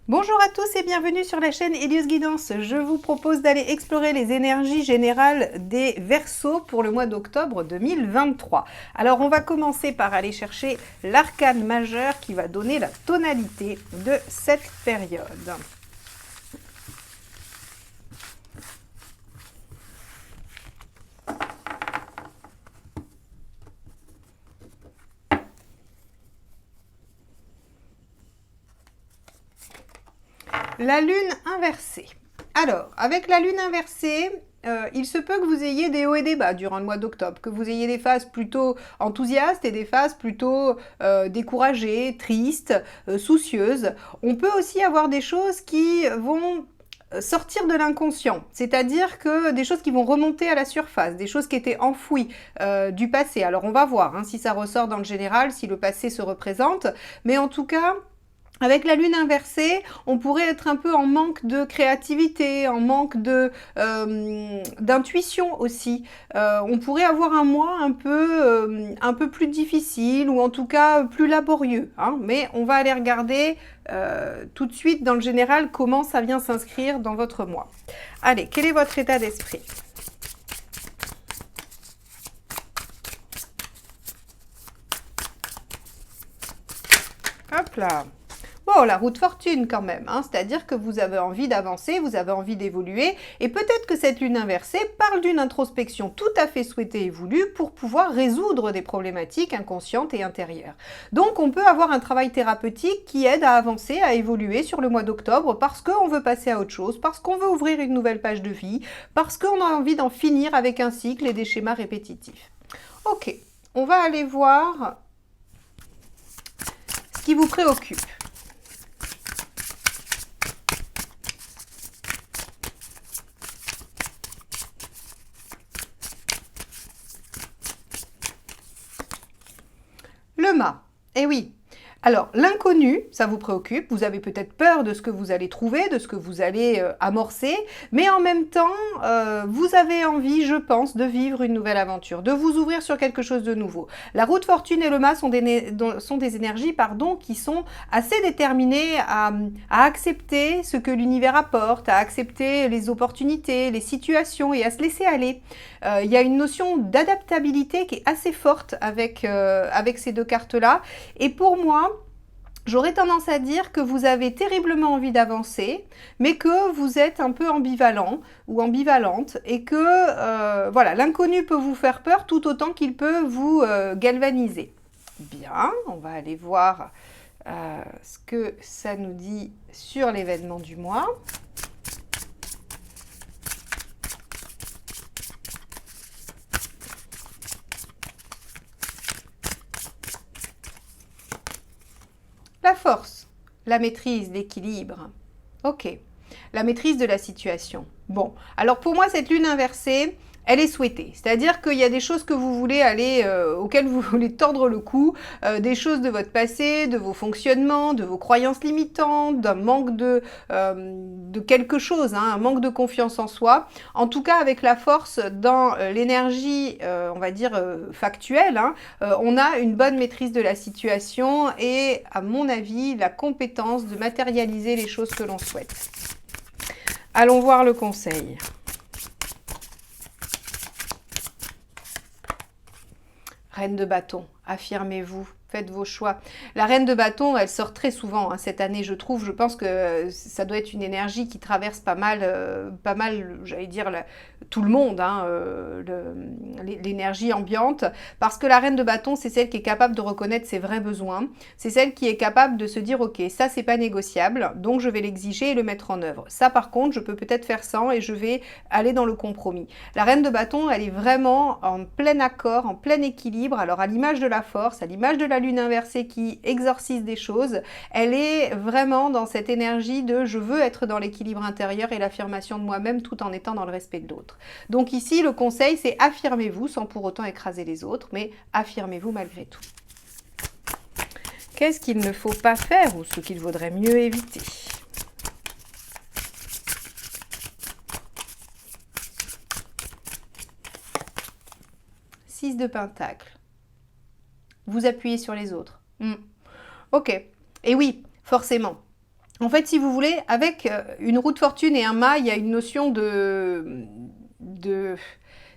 Bonjour à tous et bienvenue sur la chaîne Hélios Guidance. Je vous propose d'aller explorer les énergies générales des Verseaux pour le mois d'octobre 2023. Alors on va commencer par aller chercher l'arcane majeur qui va donner la tonalité de cette période. La lune inversée. Alors, avec la lune inversée, il se peut que vous ayez des hauts et des bas durant le mois d'octobre, que vous ayez des phases plutôt enthousiastes et des phases plutôt découragées, tristes, soucieuses. On peut aussi avoir des choses qui vont sortir de l'inconscient, c'est-à-dire que des choses qui vont remonter à la surface, des choses qui étaient enfouies du passé. Alors on va voir hein, si ça ressort dans le général, si le passé se représente, mais en tout cas, avec la lune inversée, on pourrait être un peu en manque de créativité, en manque d'intuition aussi. On pourrait avoir un mois un peu plus difficile ou en tout cas plus laborieux. Hein. Mais on va aller regarder tout de suite dans le général comment ça vient s'inscrire dans votre mois. Allez, quel est votre état d'esprit ? Hop là! Bon, la roue de fortune quand même, hein, c'est-à-dire que vous avez envie d'avancer, vous avez envie d'évoluer, et peut-être que cette lune inversée parle d'une introspection tout à fait souhaitée et voulue pour pouvoir résoudre des problématiques inconscientes et intérieures. Donc on peut avoir un travail thérapeutique qui aide à avancer, à évoluer sur le mois d'octobre parce qu'on veut passer à autre chose, parce qu'on veut ouvrir une nouvelle page de vie, parce qu'on a envie d'en finir avec un cycle et des schémas répétitifs. Ok, on va aller voir ce qui vous préoccupe. Le mât, eh oui. Alors, l'inconnu, ça vous préoccupe, vous avez peut-être peur de ce que vous allez trouver, de ce que vous allez amorcer, mais en même temps, vous avez envie, je pense, de vivre une nouvelle aventure, de vous ouvrir sur quelque chose de nouveau. La roue de fortune et le mât sont des énergies qui sont assez déterminées à accepter ce que l'univers apporte, à accepter les opportunités, les situations et à se laisser aller. Il y a une notion d'adaptabilité qui est assez forte avec ces deux cartes-là. Et pour moi, j'aurais tendance à dire que vous avez terriblement envie d'avancer, mais que vous êtes un peu ambivalent ou ambivalente et que voilà, l'inconnu peut vous faire peur tout autant qu'il peut vous galvaniser. Bien, on va aller voir ce que ça nous dit sur l'événement du mois. La force, la maîtrise, l'équilibre. Ok, la maîtrise de la situation. Bon, alors pour moi, cette lune inversée, elle est souhaitée. C'est-à-dire qu'il y a des choses que vous voulez aller, auxquelles vous voulez tordre le cou, des choses de votre passé, de vos fonctionnements, de vos croyances limitantes, d'un manque de quelque chose, hein, un manque de confiance en soi. En tout cas, avec la force dans l'énergie, on va dire, factuelle, hein, on a une bonne maîtrise de la situation et, à mon avis, la compétence de matérialiser les choses que l'on souhaite. Allons voir le conseil. Reine de bâton, affirmez-vous, faites vos choix. La reine de bâton, elle sort très souvent hein, cette année, je trouve. Je pense que ça doit être une énergie qui traverse pas mal, j'allais dire, tout le monde, hein, l'énergie ambiante. Parce que la reine de bâton, c'est celle qui est capable de reconnaître ses vrais besoins. C'est celle qui est capable de se dire, ok, ça, c'est pas négociable, donc je vais l'exiger et le mettre en œuvre. Ça, par contre, je peux peut-être faire sans et je vais aller dans le compromis. La reine de bâton, elle est vraiment en plein accord, en plein équilibre. Alors, à l'image de la la force, à l'image de la lune inversée qui exorcise des choses. Elle est vraiment dans cette énergie de je veux être dans l'équilibre intérieur et l'affirmation de moi-même tout en étant dans le respect de l'autre. Donc ici, le conseil, c'est affirmez-vous sans pour autant écraser les autres, mais affirmez-vous malgré tout. Qu'est-ce qu'il ne faut pas faire ou ce qu'il vaudrait mieux éviter ? 6 de Pentacle. Vous appuyez sur les autres. Ok. Et oui, forcément. En fait, si vous voulez, avec une roue de fortune et un mât, il y a une notion de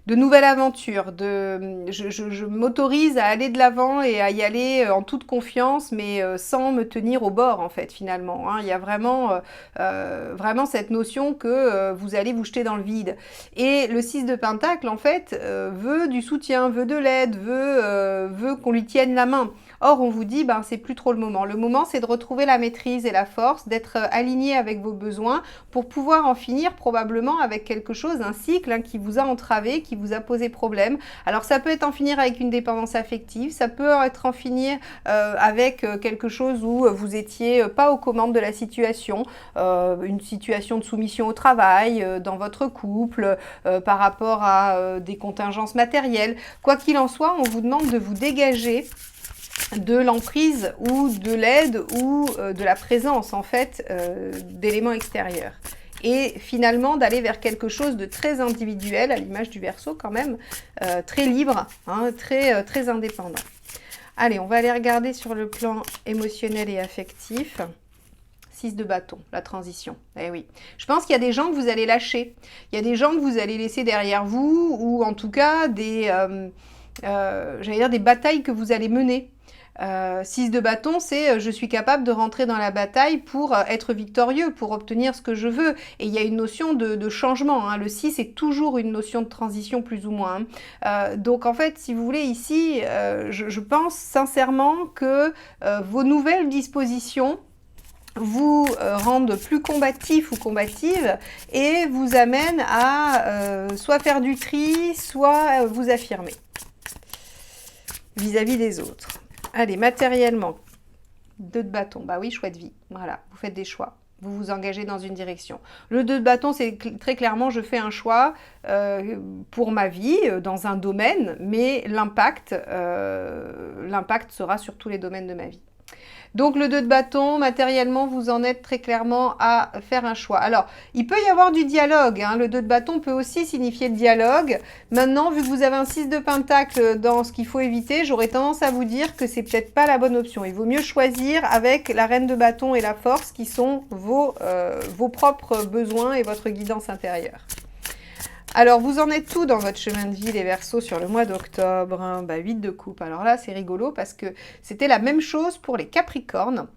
nouvelle aventure. Je m'autorise à aller de l'avant et à y aller en toute confiance, mais sans me tenir au bord, en fait, finalement. Hein. Il y a vraiment cette notion que vous allez vous jeter dans le vide. Et le 6 de Pentacle, en fait, veut du soutien, veut de l'aide, veut qu'on lui tienne la main. Or, on vous dit, c'est plus trop le moment. Le moment, c'est de retrouver la maîtrise et la force, d'être aligné avec vos besoins pour pouvoir en finir probablement avec quelque chose, un cycle qui vous a entravé, qui vous a posé problème. Alors, ça peut être en finir avec une dépendance affective, ça peut être en finir avec quelque chose où vous étiez pas aux commandes de la situation, une situation de soumission au travail, dans votre couple, par rapport à des contingences matérielles. Quoi qu'il en soit, on vous demande de vous dégager de l'emprise ou de l'aide ou de la présence en fait d'éléments extérieurs et finalement d'aller vers quelque chose de très individuel à l'image du Verseau quand même, très libre, hein, très indépendant. Allez, on va aller regarder sur le plan émotionnel et affectif. 6 de bâton, la transition. Eh oui. Je pense qu'il y a des gens que vous allez lâcher. Il y a des gens que vous allez laisser derrière vous ou en tout cas des batailles que vous allez mener. 6 de bâton, c'est je suis capable de rentrer dans la bataille pour être victorieux, pour obtenir ce que je veux. Et il y a une notion de changement. Hein. Le 6 est toujours une notion de transition plus ou moins. Donc en fait, si vous voulez, ici, je pense sincèrement que vos nouvelles dispositions vous rendent plus combatif ou combative et vous amènent à soit faire du tri, soit vous affirmer vis-à-vis des autres. Allez, matériellement, 2 de bâton, bah oui, choix de vie, voilà, vous faites des choix, vous vous engagez dans une direction. Le 2 de bâton, c'est très clairement, je fais un choix pour ma vie, dans un domaine, mais l'impact sera sur tous les domaines de ma vie. Donc le 2 de bâton, matériellement, vous en êtes très clairement à faire un choix. Alors, il peut y avoir du dialogue. Hein. Le 2 de bâton peut aussi signifier le dialogue. Maintenant, vu que vous avez un 6 de pentacle dans ce qu'il faut éviter, j'aurais tendance à vous dire que c'est peut-être pas la bonne option. Il vaut mieux choisir avec la reine de bâton et la force qui sont vos propres besoins et votre guidance intérieure. Alors, vous en êtes tout dans votre chemin de vie, les Verseaux, sur le mois d'octobre, hein, 8 de coupe. Alors là, c'est rigolo parce que c'était la même chose pour les Capricornes.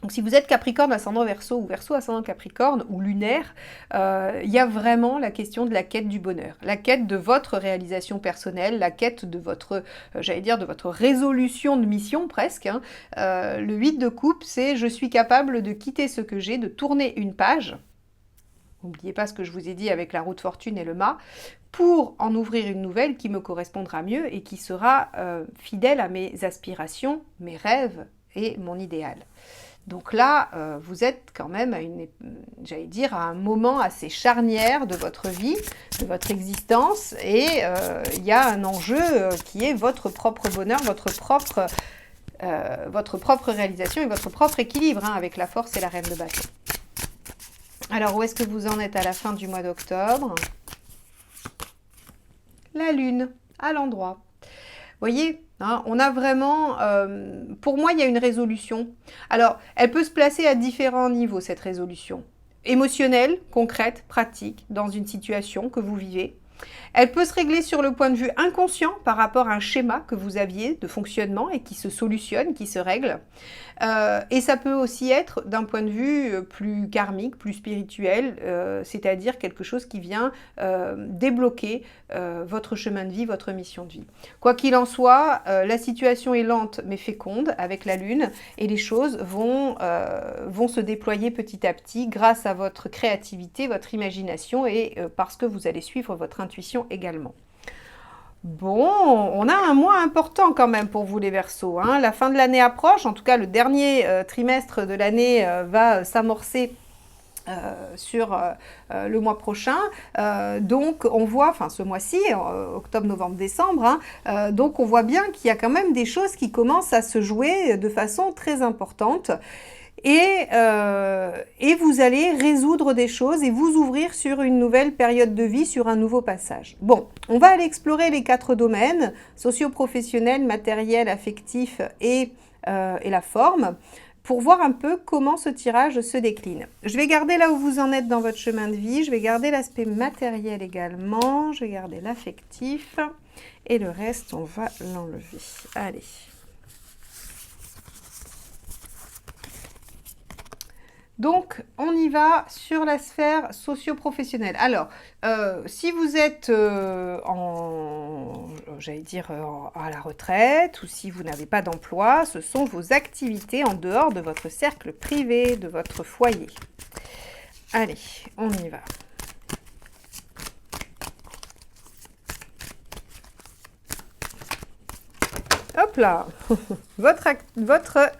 Donc, si vous êtes Capricorne ascendant Verseau ou Verseau ascendant Capricorne ou lunaire, il y a vraiment la question de la quête du bonheur, la quête de votre réalisation personnelle, la quête de votre, de votre résolution de mission presque. Hein. Le 8 de coupe, c'est je suis capable de quitter ce que j'ai, de tourner une page. N'oubliez pas ce que je vous ai dit avec la roue de fortune et le mât, pour en ouvrir une nouvelle qui me correspondra mieux et qui sera fidèle à mes aspirations, mes rêves et mon idéal. Donc là, vous êtes quand même à un moment assez charnière de votre vie, de votre existence, et il y a un enjeu qui est votre propre bonheur, votre propre réalisation et votre propre équilibre hein, avec la force et la reine de bâton. Alors, où est-ce que vous en êtes à la fin du mois d'octobre? La Lune, à l'endroit. Vous voyez, hein, on a vraiment... pour moi, il y a une résolution. Alors, elle peut se placer à différents niveaux, cette résolution. Émotionnelle, concrète, pratique, dans une situation que vous vivez. Elle peut se régler sur le point de vue inconscient par rapport à un schéma que vous aviez de fonctionnement et qui se solutionne, qui se règle. Et ça peut aussi être d'un point de vue plus karmique, plus spirituel, c'est-à-dire quelque chose qui vient débloquer votre chemin de vie, votre mission de vie. Quoi qu'il en soit, la situation est lente mais féconde avec la Lune et les choses vont se déployer petit à petit grâce à votre créativité, votre imagination et parce que vous allez suivre votre intuition également. Bon, on a un mois important quand même pour vous les Verseaux, hein. La fin de l'année approche, en tout cas le dernier trimestre de l'année va s'amorcer sur le mois prochain. Donc on voit, enfin ce mois-ci, octobre, novembre, décembre, hein, donc on voit bien qu'il y a quand même des choses qui commencent à se jouer de façon très importante. Et vous allez résoudre des choses et vous ouvrir sur une nouvelle période de vie, sur un nouveau passage. Bon, on va aller explorer les 4 domaines, socio-professionnel, matériel, affectif et la forme, pour voir un peu comment ce tirage se décline. Je vais garder là où vous en êtes dans votre chemin de vie, je vais garder l'aspect matériel également, je vais garder l'affectif, et le reste, on va l'enlever. Allez. Donc, on y va sur la sphère socio-professionnelle. Alors, si vous êtes j'allais dire, à la retraite, ou si vous n'avez pas d'emploi, ce sont vos activités en dehors de votre cercle privé, de votre foyer. Allez, on y va. Hop là. Votre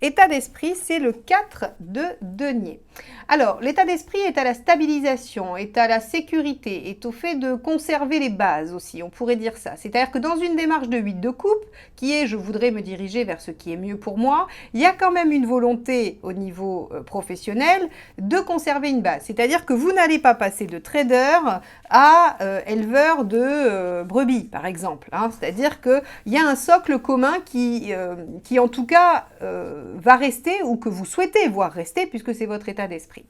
état d'esprit, c'est le 4 de denier. Alors, l'état d'esprit est à la stabilisation, est à la sécurité, est au fait de conserver les bases aussi, on pourrait dire ça. C'est-à-dire que dans une démarche de 8 de coupe, qui est « je voudrais me diriger vers ce qui est mieux pour moi », il y a quand même une volonté au niveau professionnel de conserver une base. C'est-à-dire que vous n'allez pas passer de trader à éleveur de brebis, par exemple, hein. C'est-à-dire qu'il y a un socle commun qui en tout cas va rester, ou que vous souhaitez voir rester, puisque c'est votre état d'esprit.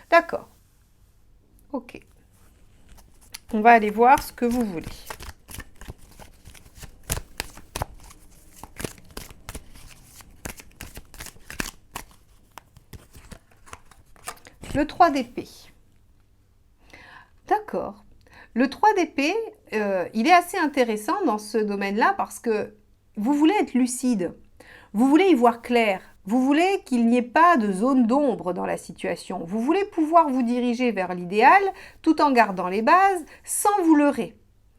D'accord. Ok. On va aller voir ce que vous voulez. Le 3 d'épée. D'accord. Le 3 d'épée, il est assez intéressant dans ce domaine-là parce que vous voulez être lucide. Vous voulez y voir clair. Vous voulez qu'il n'y ait pas de zone d'ombre dans la situation. Vous voulez pouvoir vous diriger vers l'idéal tout en gardant les bases, sans vous leurrer,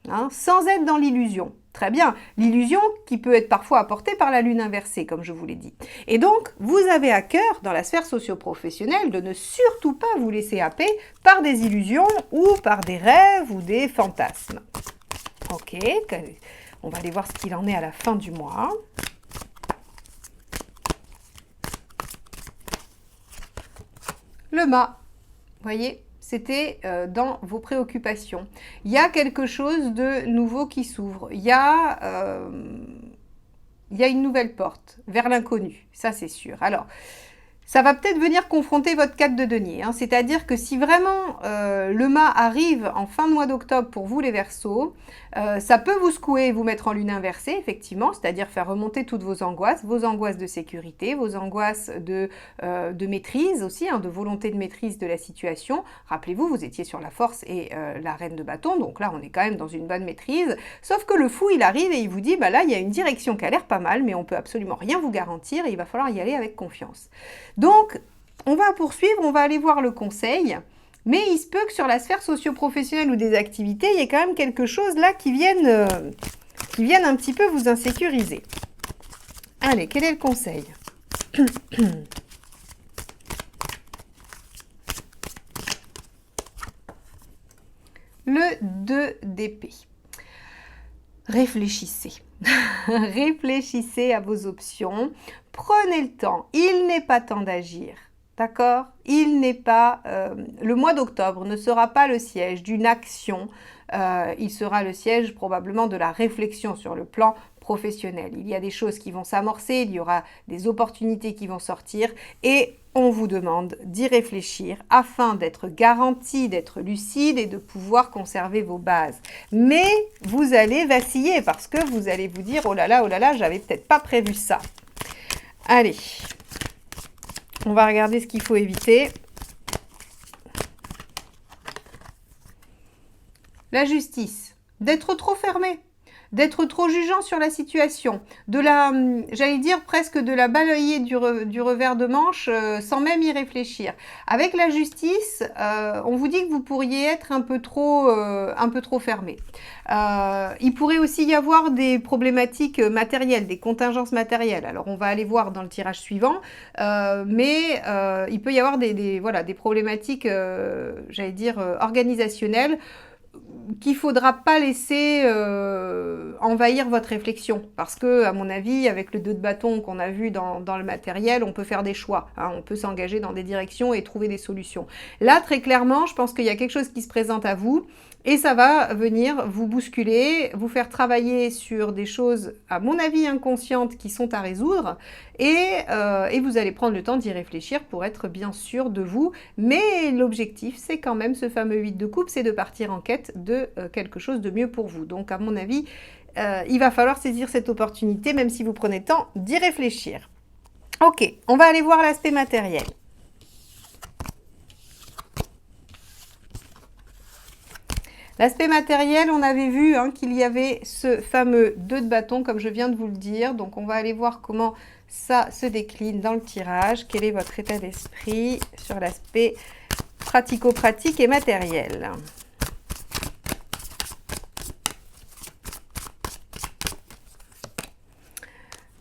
hein, sans être dans l'illusion. Très bien, l'illusion qui peut être parfois apportée par la lune inversée, comme je vous l'ai dit. Et donc, vous avez à cœur, dans la sphère socio-professionnelle, de ne surtout pas vous laisser happer par des illusions ou par des rêves ou des fantasmes. Ok, on va aller voir ce qu'il en est à la fin du mois. Le mât, vous voyez, c'était dans vos préoccupations. Il y a quelque chose de nouveau qui s'ouvre. Il y a une nouvelle porte vers l'inconnu, ça c'est sûr. Alors, ça va peut-être venir confronter votre 4 de denier, hein. C'est-à-dire que si vraiment le mât arrive en fin de mois d'octobre pour vous les Verseaux, ça peut vous secouer et vous mettre en lune inversée, effectivement, c'est-à-dire faire remonter toutes vos angoisses de sécurité, vos angoisses de maîtrise aussi, hein, de volonté de maîtrise de la situation. Rappelez-vous, vous étiez sur la force et la reine de bâton, donc là on est quand même dans une bonne maîtrise, sauf que le fou il arrive et il vous dit, bah là il y a une direction qui a l'air pas mal, mais on peut absolument rien vous garantir et il va falloir y aller avec confiance. Donc, on va poursuivre, on va aller voir le conseil, mais il se peut que sur la sphère socio-professionnelle ou des activités, il y ait quand même quelque chose là qui vienne un petit peu vous insécuriser. Allez, quel est le conseil? Le 2 d'épée. Réfléchissez. Réfléchissez à vos options. Prenez le temps. Il n'est pas temps d'agir. D'accord? Il n'est pas... le mois d'octobre ne sera pas le siège d'une action. Il sera le siège probablement de la réflexion sur le plan professionnel. Il y a des choses qui vont s'amorcer, il y aura des opportunités qui vont sortir et on vous demande d'y réfléchir afin d'être garanti, d'être lucide et de pouvoir conserver vos bases. Mais vous allez vaciller parce que vous allez vous dire « oh là là, j'avais peut-être pas prévu ça ». Allez, on va regarder ce qu'il faut éviter. La justice, d'être trop fermé. d'être trop jugeant sur la situation, j'allais dire presque de la balayer du revers de manche sans même y réfléchir. Avec la justice, on vous dit que vous pourriez être un peu trop fermé. Il pourrait aussi y avoir des problématiques matérielles, des contingences matérielles. Alors on va aller voir dans le tirage suivant, mais il peut y avoir des problématiques, j'allais dire, organisationnelles qu'il ne faudra pas laisser envahir votre réflexion. Parce que, à mon avis, avec le 2 de bâton qu'on a vu dans le matériel, on peut faire des choix. Hein, on peut s'engager dans des directions et trouver des solutions. Là, très clairement, je pense qu'il y a quelque chose qui se présente à vous et ça va venir vous bousculer, vous faire travailler sur des choses, à mon avis, inconscientes qui sont à résoudre et vous allez prendre le temps d'y réfléchir pour être bien sûr de vous. Mais l'objectif, c'est quand même ce fameux 8 de coupe, c'est de partir en quête de quelque chose de mieux pour vous. Donc, à mon avis, il va falloir saisir cette opportunité, même si vous prenez le temps d'y réfléchir. Ok, on va aller voir l'aspect matériel. L'aspect matériel, on avait vu qu'il y avait ce fameux 2 de bâton, comme je viens de vous le dire. Donc, on va aller voir comment ça se décline dans le tirage. Quel est votre état d'esprit sur l'aspect pratico-pratique et matériel?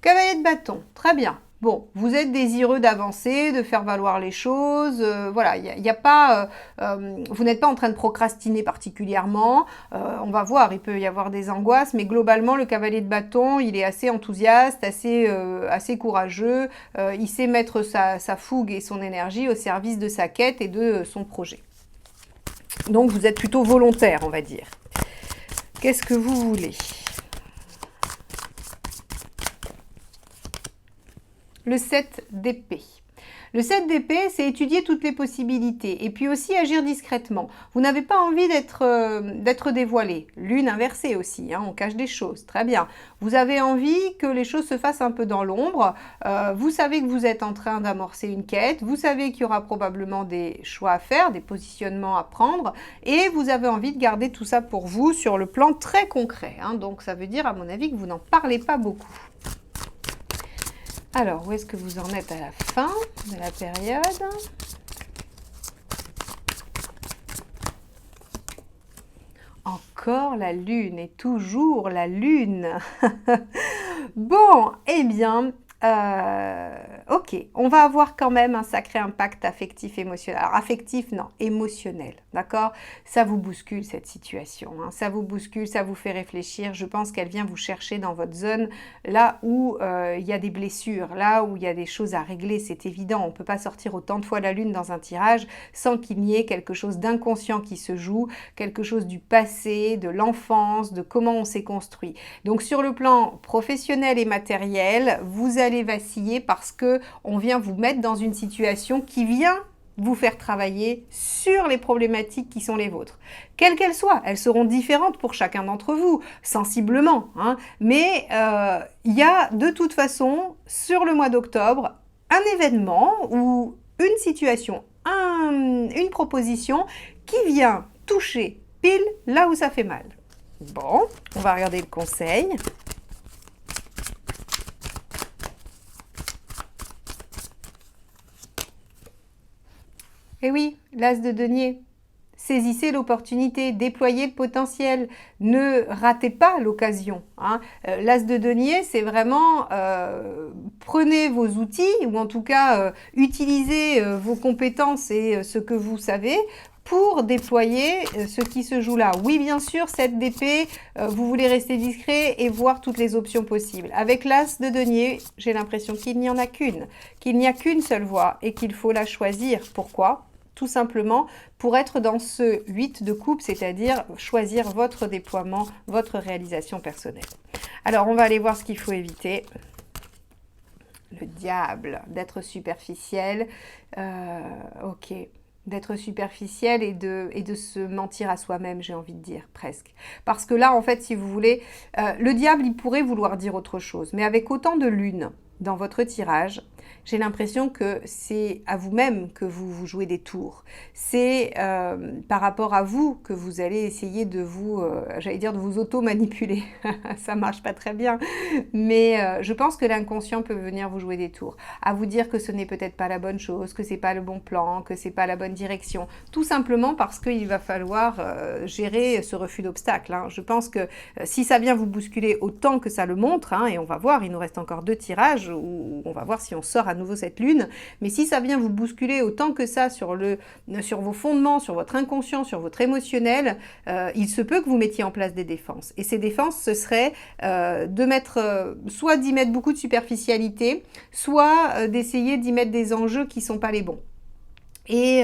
Cavalier de bâton, très bien. Bon, vous êtes désireux d'avancer, de faire valoir les choses, voilà, il n'y a pas, vous n'êtes pas en train de procrastiner particulièrement, on va voir, il peut y avoir des angoisses, mais globalement, le cavalier de bâton, il est assez enthousiaste, assez courageux, il sait mettre sa fougue et son énergie au service de sa quête et de son projet. Donc, vous êtes plutôt volontaire, on va dire. Qu'est-ce que vous voulez ? Le 7 d'épée. Le 7 d'épée, c'est étudier toutes les possibilités et puis aussi agir discrètement. Vous n'avez pas envie d'être dévoilé. Lune inversée aussi, on cache des choses, très bien. Vous avez envie que les choses se fassent un peu dans l'ombre. Vous savez que vous êtes en train d'amorcer une quête. Vous savez qu'il y aura probablement des choix à faire, des positionnements à prendre. Et vous avez envie de garder tout ça pour vous sur le plan très concret. Donc ça veut dire, à mon avis, que vous n'en parlez pas beaucoup. Alors, où est-ce que vous en êtes à la fin de la période? Encore la lune et toujours la lune. Bon, eh bien, ok, on va avoir quand même un sacré impact affectif, émotionnel. Alors, affectif, non, émotionnel, d'accord? Ça vous bouscule, cette situation. Ça vous bouscule, ça vous fait réfléchir. Je pense qu'elle vient vous chercher dans votre zone, là où il y a des blessures, là où il y a des choses à régler, c'est évident. On ne peut pas sortir autant de fois la lune dans un tirage sans qu'il n'y ait quelque chose d'inconscient qui se joue, quelque chose du passé, de l'enfance, de comment on s'est construit. Donc, sur le plan professionnel et matériel, vous allez vaciller parce que on vient vous mettre dans une situation qui vient vous faire travailler sur les problématiques qui sont les vôtres. Quelles qu'elles soient, elles seront différentes pour chacun d'entre vous, sensiblement, mais il y a de toute façon, sur le mois d'octobre, un événement ou une situation, une proposition qui vient toucher pile là où ça fait mal. Bon, on va regarder le conseil. Eh oui, l'as de denier. Saisissez l'opportunité, déployez le potentiel, ne ratez pas l'occasion. L'as de denier, c'est vraiment prenez vos outils, ou en tout cas utilisez vos compétences et ce que vous savez pour déployer ce qui se joue là. Oui, bien sûr, 7 d'épée, vous voulez rester discret et voir toutes les options possibles. Avec l'as de denier, j'ai l'impression qu'il n'y en a qu'une, qu'il n'y a qu'une seule voie et qu'il faut la choisir. Pourquoi ? Tout simplement pour être dans ce 8 de coupe, c'est-à-dire choisir votre déploiement, votre réalisation personnelle. Alors, on va aller voir ce qu'il faut éviter. Le diable, d'être superficiel. Ok, d'être superficiel et de se mentir à soi-même, j'ai envie de dire, presque. Parce que là, en fait, si vous voulez, le diable, il pourrait vouloir dire autre chose. Mais avec autant de lune dans votre tirage, J'ai l'impression que c'est à vous-même que vous vous jouez des tours. C'est par rapport à vous que vous allez essayer de vous, j'allais dire de vous auto-manipuler. Ça marche pas très bien, mais je pense que l'inconscient peut venir vous jouer des tours, à vous dire que ce n'est peut-être pas la bonne chose, que c'est pas le bon plan, que c'est pas la bonne direction, tout simplement parce qu'il va falloir gérer ce refus d'obstacle. Hein. Je pense que si ça vient vous bousculer autant que ça le montre, hein, et on va voir, il nous reste encore 2 tirages où on va voir si on sort à nouveau cette lune, mais si ça vient vous bousculer autant que ça sur vos fondements, sur votre inconscient, sur votre émotionnel, il se peut que vous mettiez en place des défenses. Et ces défenses, ce serait de mettre, soit d'y mettre beaucoup de superficialité, soit d'essayer d'y mettre des enjeux qui ne sont pas les bons. Et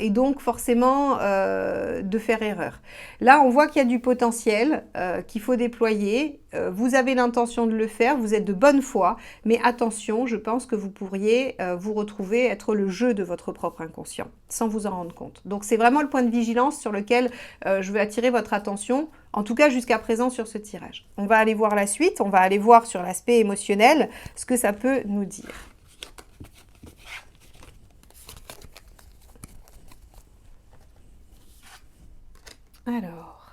donc forcément de faire erreur. Là, on voit qu'il y a du potentiel qu'il faut déployer. Vous avez l'intention de le faire, vous êtes de bonne foi, mais attention, je pense que vous pourriez vous retrouver être le jeu de votre propre inconscient, sans vous en rendre compte. Donc c'est vraiment le point de vigilance sur lequel je veux attirer votre attention, en tout cas jusqu'à présent sur ce tirage. On va aller voir la suite, on va aller voir sur l'aspect émotionnel ce que ça peut nous dire. Alors,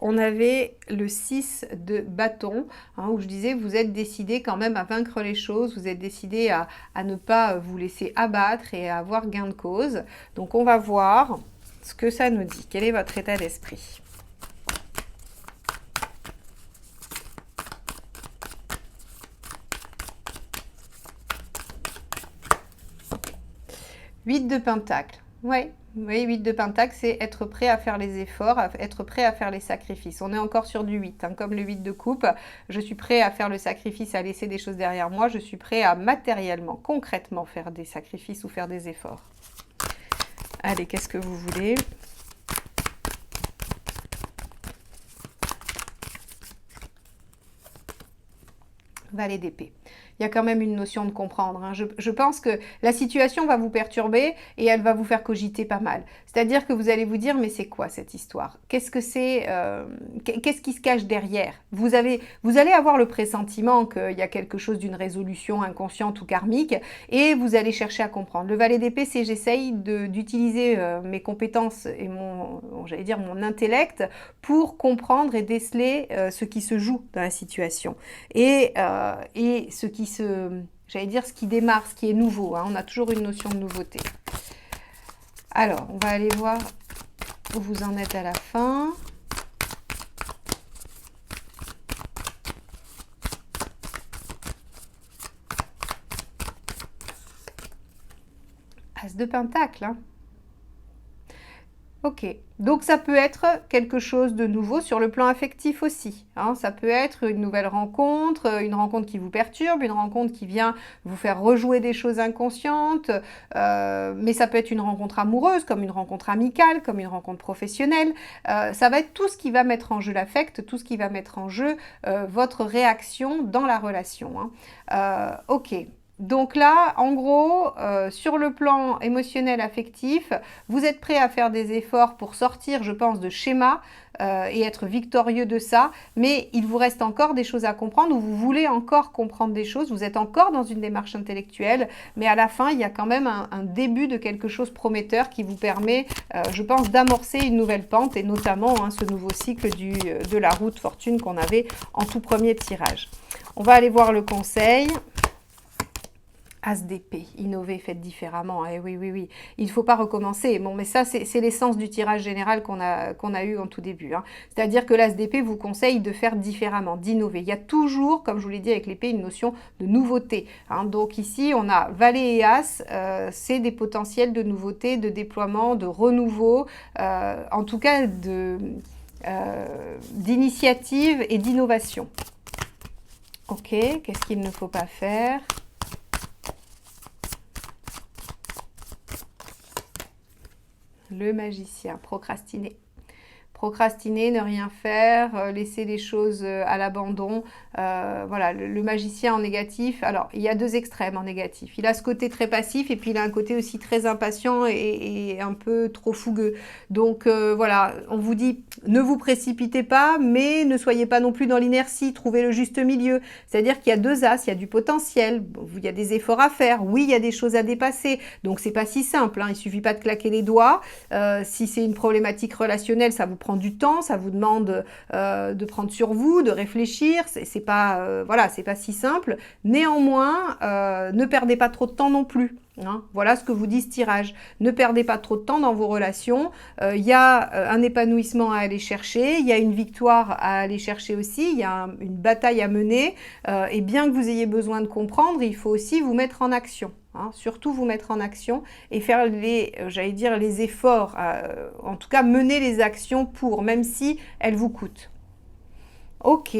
on avait le 6 de bâton, hein, où je disais vous êtes décidé quand même à vaincre les choses, vous êtes décidé à ne pas vous laisser abattre et à avoir gain de cause. Donc on va voir ce que ça nous dit. Quel est votre état d'esprit ? Huit de Pentacle. Ouais. Oui, 8 de Pentacle, c'est être prêt à faire les efforts, être prêt à faire les sacrifices. On est encore sur du 8, hein, comme le 8 de coupe. Je suis prêt à faire le sacrifice, à laisser des choses derrière moi. Je suis prêt à matériellement, concrètement faire des sacrifices ou faire des efforts. Allez, qu'est-ce que vous voulez ? Valet d'épée. Il y a quand même une notion de comprendre. Hein. Je pense que la situation va vous perturber et elle va vous faire cogiter pas mal. C'est-à-dire que vous allez vous dire, mais c'est quoi cette histoire ? Qu'est-ce que c'est qu'est-ce qui se cache derrière ? Vous allez avoir le pressentiment qu'il y a quelque chose d'une résolution inconsciente ou karmique et vous allez chercher à comprendre. Le valet d'épée, c'est j'essaye d'utiliser mes compétences et mon intellect pour comprendre et déceler ce qui se joue dans la situation. Et ce qui démarre, ce qui est nouveau. Hein. On a toujours une notion de nouveauté. Alors, on va aller voir où vous en êtes à la fin. As de Pentacle, hein. Ok, donc ça peut être quelque chose de nouveau sur le plan affectif aussi. Hein. Ça peut être une nouvelle rencontre, une rencontre qui vous perturbe, une rencontre qui vient vous faire rejouer des choses inconscientes, mais ça peut être une rencontre amoureuse, comme une rencontre amicale, comme une rencontre professionnelle. Ça va être tout ce qui va mettre en jeu l'affect, tout ce qui va mettre en jeu votre réaction dans la relation. Hein. Ok. Donc là, en gros, sur le plan émotionnel, affectif, vous êtes prêt à faire des efforts pour sortir, je pense, de schémas et être victorieux de ça, mais il vous reste encore des choses à comprendre ou vous voulez encore comprendre des choses, vous êtes encore dans une démarche intellectuelle, mais à la fin, il y a quand même un début de quelque chose prometteur qui vous permet, je pense, d'amorcer une nouvelle pente et notamment hein, ce nouveau cycle de la route fortune qu'on avait en tout premier tirage. On va aller voir le conseil. As d'épée, innover, faites différemment. Eh oui. Il ne faut pas recommencer. Bon, mais ça, c'est l'essence du tirage général qu'on a eu en tout début. Hein. C'est-à-dire que l'as d'épée vous conseille de faire différemment, d'innover. Il y a toujours, comme je vous l'ai dit avec l'épée, une notion de nouveauté. Hein. Donc ici, on a valet et as. C'est des potentiels de nouveauté, de déploiement, de renouveau. En tout cas, d'initiative et d'innovation. Ok, qu'est-ce qu'il ne faut pas faire ? Le magicien, procrastiner. procrastiner, ne rien faire, laisser les choses à l'abandon. Voilà, le magicien en négatif. Alors, il y a deux extrêmes en négatif. Il a ce côté très passif et puis il a un côté aussi très impatient et un peu trop fougueux. Donc voilà, on vous dit ne vous précipitez pas, mais ne soyez pas non plus dans l'inertie. Trouvez le juste milieu. C'est-à-dire qu'il y a deux as, il y a du potentiel, il y a des efforts à faire. Oui, il y a des choses à dépasser. Donc c'est pas si simple. Il suffit pas de claquer les doigts. Si c'est une problématique relationnelle, ça vous prend du temps, ça vous demande de prendre sur vous, de réfléchir. C'est pas voilà, c'est pas si simple. Néanmoins, ne perdez pas trop de temps non plus. Voilà ce que vous dit ce tirage. Ne perdez pas trop de temps dans vos relations. Il y a un épanouissement à aller chercher, il y a une victoire à aller chercher aussi, il y a une bataille à mener. Et bien que vous ayez besoin de comprendre, il faut aussi vous mettre en action. Surtout vous mettre en action et faire j'allais dire, les efforts, en tout cas mener les actions pour, même si elles vous coûtent. Ok,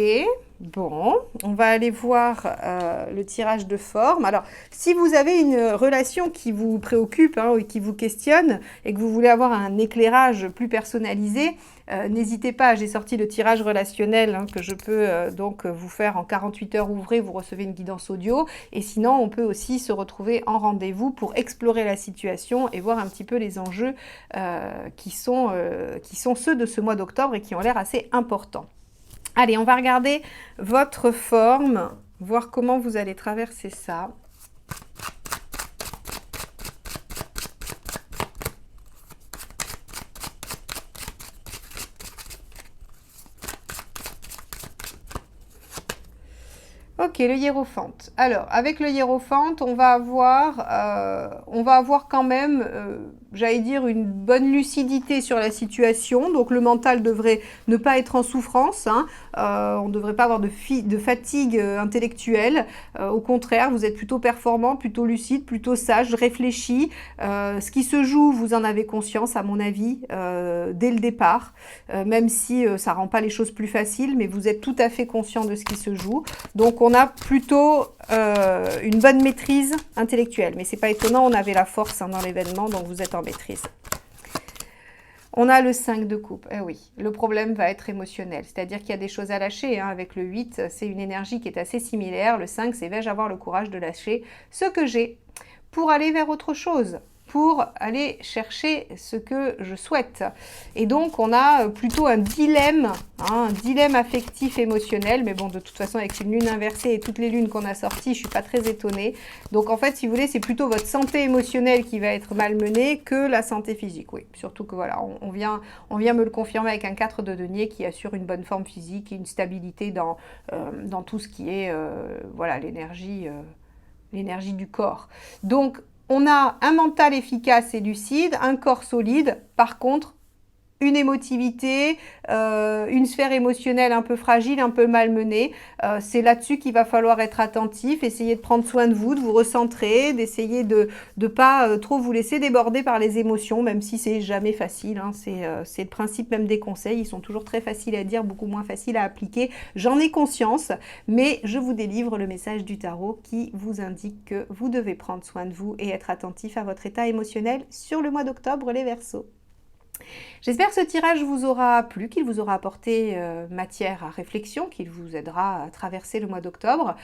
bon, on va aller voir le tirage de forme. Alors, si vous avez une relation qui vous préoccupe et qui vous questionne et que vous voulez avoir un éclairage plus personnalisé, n'hésitez pas, j'ai sorti le tirage relationnel que je peux donc vous faire en 48 heures ouvrées, vous recevez une guidance audio. Et sinon, on peut aussi se retrouver en rendez-vous pour explorer la situation et voir un petit peu les enjeux qui sont ceux de ce mois d'octobre et qui ont l'air assez importants. Allez, on va regarder votre forme, voir comment vous allez traverser ça. Ok, le hiérophante. Alors, avec le hiérophante, on va avoir quand même, j'allais dire, une bonne lucidité sur la situation. Donc, le mental devrait ne pas être en souffrance. On ne devrait pas avoir de fatigue intellectuelle. Au contraire, vous êtes plutôt performant, plutôt lucide, plutôt sage, réfléchi. Ce qui se joue, vous en avez conscience, à mon avis, dès le départ. Même si ça ne rend pas les choses plus faciles, mais vous êtes tout à fait conscient de ce qui se joue. Donc, on a plutôt une bonne maîtrise intellectuelle. Mais c'est pas étonnant, on avait la force dans l'événement, donc vous êtes en maîtrise. On a le 5 de coupe. Eh oui, le problème va être émotionnel. C'est-à-dire qu'il y a des choses à lâcher. Avec le 8, c'est une énergie qui est assez similaire. Le 5, c'est vais-je avoir le courage de lâcher ce que j'ai pour aller vers autre chose, pour aller chercher ce que je souhaite. Et donc, on a plutôt un dilemme affectif, émotionnel. Mais bon, de toute façon, avec une lune inversée et toutes les lunes qu'on a sorties, je ne suis pas très étonnée. Donc, en fait, si vous voulez, c'est plutôt votre santé émotionnelle qui va être malmenée que la santé physique. Oui, surtout que voilà, on vient me le confirmer avec un 4 de denier qui assure une bonne forme physique et une stabilité dans tout ce qui est voilà, l'énergie du corps. Donc, on a un mental efficace et lucide, un corps solide. Par contre, une émotivité, une sphère émotionnelle un peu fragile, un peu malmenée. C'est là-dessus qu'il va falloir être attentif, essayer de prendre soin de vous recentrer, d'essayer de ne pas trop vous laisser déborder par les émotions, même si c'est jamais facile. C'est le principe même des conseils. Ils sont toujours très faciles à dire, beaucoup moins faciles à appliquer. J'en ai conscience, mais je vous délivre le message du tarot qui vous indique que vous devez prendre soin de vous et être attentif à votre état émotionnel sur le mois d'octobre, les Verseaux. J'espère que ce tirage vous aura plu, qu'il vous aura apporté matière à réflexion, qu'il vous aidera à traverser le mois d'octobre.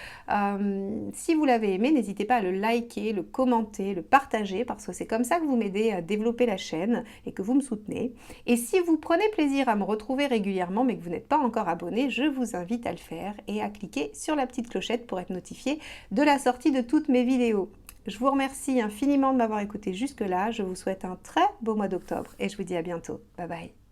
Si vous l'avez aimé, n'hésitez pas à le liker, le commenter, le partager, parce que c'est comme ça que vous m'aidez à développer la chaîne et que vous me soutenez. Et si vous prenez plaisir à me retrouver régulièrement, mais que vous n'êtes pas encore abonné, je vous invite à le faire et à cliquer sur la petite clochette pour être notifié de la sortie de toutes mes vidéos. Je vous remercie infiniment de m'avoir écouté jusque-là. Je vous souhaite un très beau mois d'octobre et je vous dis à bientôt. Bye bye.